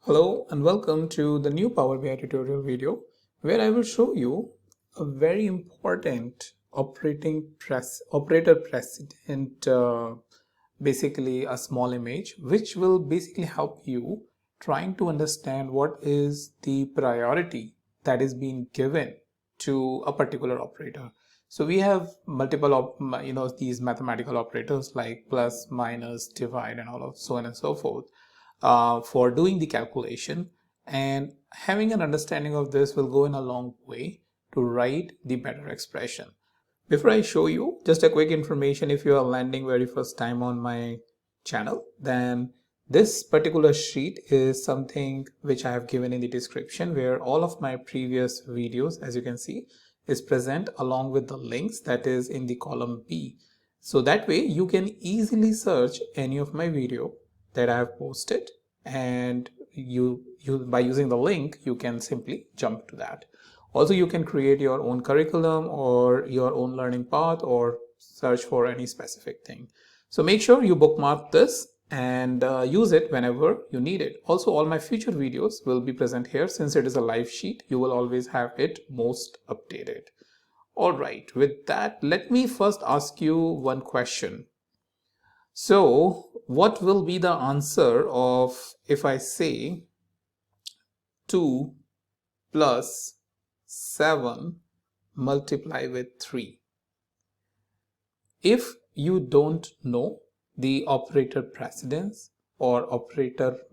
Hello and welcome to the new Power BI tutorial video where I will show you a very important operator precedent, basically a small image which will basically help you trying to understand what is the priority that is being given to a particular operator. So we have multiple these mathematical operators like plus, minus, divide and all of so on and so forth for doing the calculation, and having an understanding of this will go in a long way to write the better expression. Before I show you, just a quick information: if you are landing very first time on my channel, then this particular sheet is something which I have given in the description, where all of my previous videos, as you can see, is present along with the links that is in the column B. So that way you can easily search any of my video that I have posted, and you by using the link you can simply jump to that. Also, you can create your own curriculum or your own learning path or search for any specific thing. So make sure you bookmark this and use it whenever you need it. Also, all my future videos will be present here. Since it is a live sheet, you will always have it most updated. All right, with that, let me first ask you one question. So what will be the answer of if I say 2 plus 7 multiply with 3? If you don't know the operator precedence or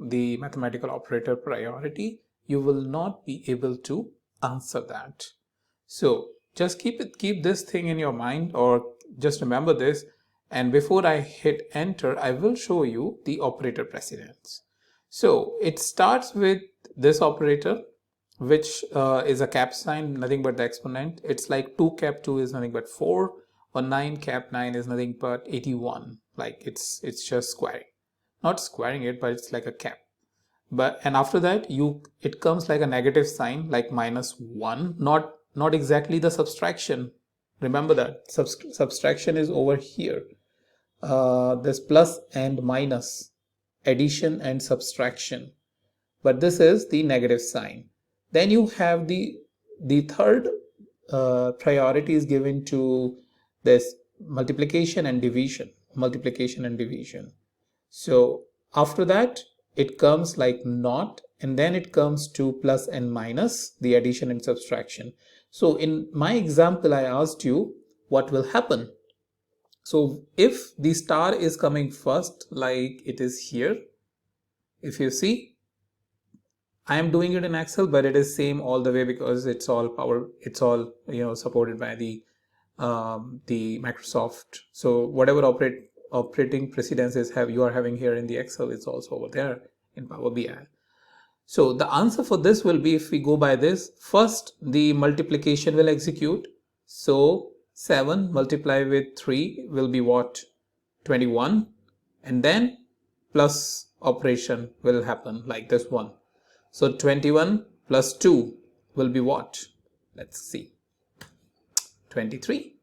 the mathematical operator priority, you will not be able to answer that. So just keep this thing in your mind, or just remember this, and before I hit enter, I will show you the operator precedence. So it starts with this operator, which is a cap sign, nothing but the exponent. It's like 2 cap 2 is nothing but 4, or 9 cap 9 is nothing but 81. Like it's just squaring, not squaring it, but it's like a cap. And after that it comes like a negative sign, like -1, not exactly the subtraction. Remember that subtraction is over here. This plus and minus, addition and subtraction, but this is the negative sign. Then you have the third priority is given to this multiplication and division. So after that it comes like not, and then it comes to plus and minus, the addition and subtraction. So in my example, I asked you what will happen. So if the star is coming first, like it is here, if you see, I am doing it in Excel, but it is same all the way because it's all supported by the Microsoft. So whatever operating precedences you are having here in the Excel, it's also over there in Power BI. So the answer for this will be, if we go by this, first the multiplication will execute. So 7 multiply with 3 will be what? 21. And then plus operation will happen like this one. So 21 plus 2 will be what? Let's see. 23,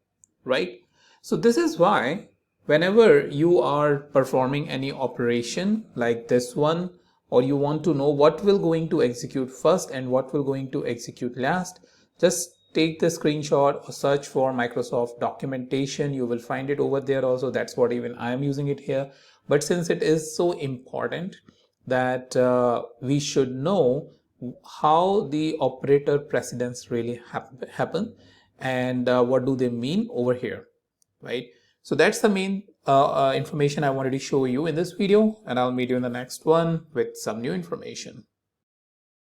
right? So this is why whenever you are performing any operation like this one, or you want to know what will going to execute first and what will going to execute last, just take the screenshot or search for Microsoft documentation. You will find it over there also. That's what even I am using it here. But since it is so important that we should know how the operator precedence really happen, and what do they mean over here, right? So that's the main information I wanted to show you in this video, and I'll meet you in the next one with some new information.